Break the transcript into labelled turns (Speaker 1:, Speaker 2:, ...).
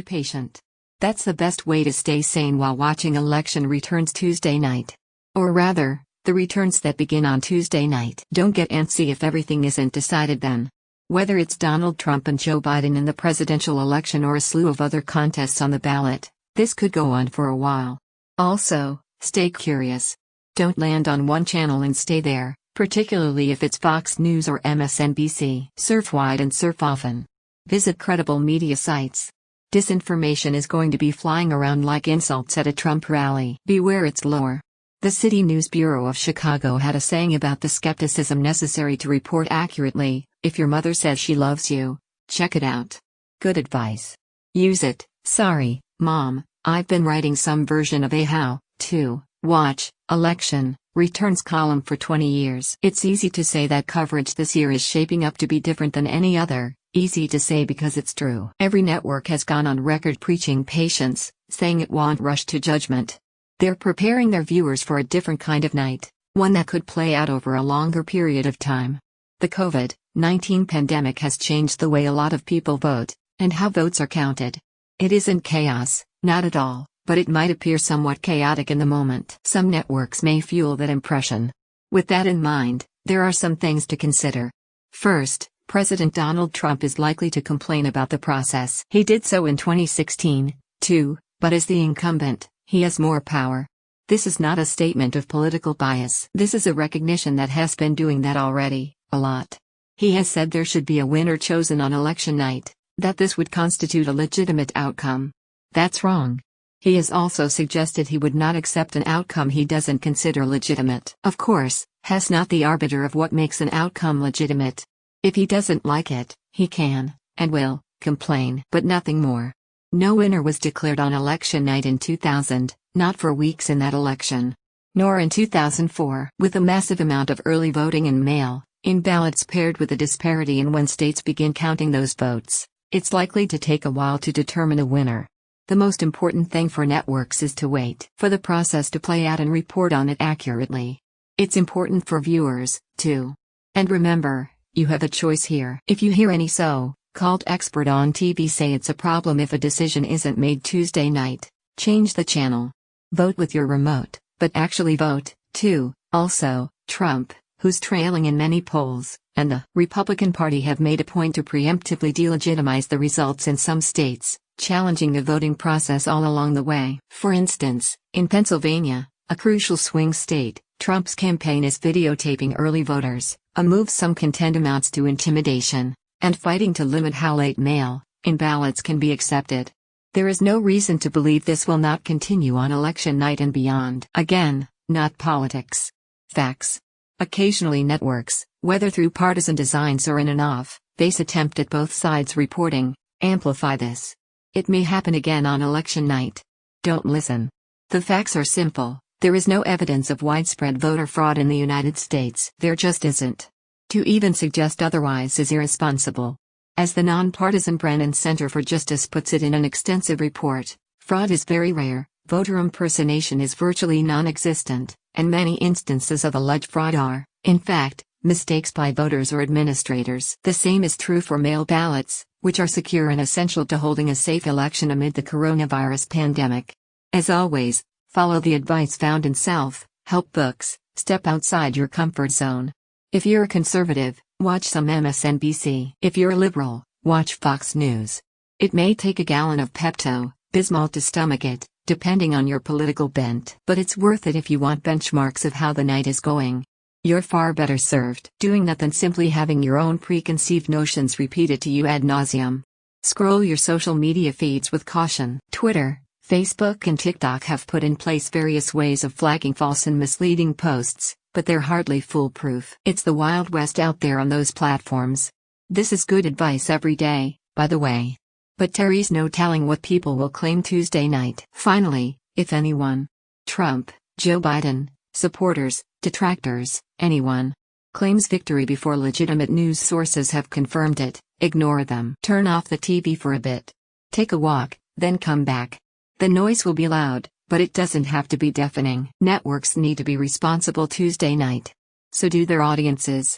Speaker 1: patient. That's the best way to stay sane while watching election returns Tuesday night. Or rather, the returns that begin on Tuesday night. Don't get antsy if everything isn't decided then. Whether it's Donald Trump and Joe Biden in the presidential election or a slew of other contests on the ballot, this could go on for a while. Also, stay curious. Don't land on one channel and stay there, particularly if it's Fox News or MSNBC. Surf wide and surf often. Visit credible media sites. Disinformation is going to be flying around like insults at a Trump rally. Beware its lure. The City News Bureau of Chicago had a saying about the skepticism necessary to report accurately. If your mother says she loves you, check it out. Good advice. Use it. Sorry, Mom, I've been writing some version of a how to watch election returns column for 20 years. It's easy to say that coverage this year is shaping up to be different than any other. Easy to say because it's true. Every network has gone on record preaching patience, saying it won't rush to judgment. They're preparing their viewers for a different kind of night, one that could play out over a longer period of time. The COVID-19 pandemic has changed the way a lot of people vote, and how votes are counted. It isn't chaos, not at all, but it might appear somewhat chaotic in the moment. Some networks may fuel that impression. With that in mind, there are some things to consider. First, President Donald Trump is likely to complain about the process. He did so in 2016, too, but as the incumbent, he has more power. This is not a statement of political bias. This is a recognition that has been doing that already, a lot. He has said there should be a winner chosen on election night, that this would constitute a legitimate outcome. That's wrong. He has also suggested he would not accept an outcome he doesn't consider legitimate. Of course, he's not the arbiter of what makes an outcome legitimate. If he doesn't like it, he can, and will, complain. But nothing more. No winner was declared on election night in 2000, not for weeks in that election. Nor in 2004. With a massive amount of early voting and mail-in ballots paired with a disparity in when states begin counting those votes, it's likely to take a while to determine a winner. The most important thing for networks is to wait for the process to play out and report on it accurately. It's important for viewers, too. And remember, you have a choice here. If you hear any so-called expert on TV say it's a problem if a decision isn't made Tuesday night, change the channel. Vote with your remote, but actually vote, too. Also, Trump, who's trailing in many polls, and the Republican Party have made a point to preemptively delegitimize the results in some states, challenging the voting process all along the way. For instance, in Pennsylvania, a crucial swing state, Trump's campaign is videotaping early voters, a move some contend amounts to intimidation, and fighting to limit how late mail-in ballots can be accepted. There is no reason to believe this will not continue on election night and beyond. Again, not politics. Facts. Occasionally networks, whether through partisan designs or in an off-base attempt at both sides reporting, amplify this. It may happen again on election night. Don't listen. The facts are simple. There is no evidence of widespread voter fraud in the United States. There just isn't. To even suggest otherwise is irresponsible. As the nonpartisan Brennan Center for Justice puts it in an extensive report, fraud is very rare, voter impersonation is virtually non-existent, and many instances of alleged fraud are, in fact, mistakes by voters or administrators. The same is true for mail ballots, which are secure and essential to holding a safe election amid the coronavirus pandemic. As always, follow the advice found in self-help books, step outside your comfort zone. If you're a conservative, watch some MSNBC. If you're a liberal, watch Fox News. It may take a gallon of Pepto-Bismol to stomach it, depending on your political bent. But it's worth it if you want benchmarks of how the night is going. You're far better served doing that than simply having your own preconceived notions repeated to you ad nauseum. Scroll your social media feeds with caution. Twitter, Facebook and TikTok have put in place various ways of flagging false and misleading posts, but they're hardly foolproof. It's the Wild West out there on those platforms. This is good advice every day, by the way. But there's no telling what people will claim Tuesday night. Finally, if anyone, Trump, Joe Biden, supporters, detractors, anyone, claims victory before legitimate news sources have confirmed it, ignore them. Turn off the TV for a bit. Take a walk, then come back. The noise will be loud, but it doesn't have to be deafening. Networks need to be responsible Tuesday night. So do their audiences.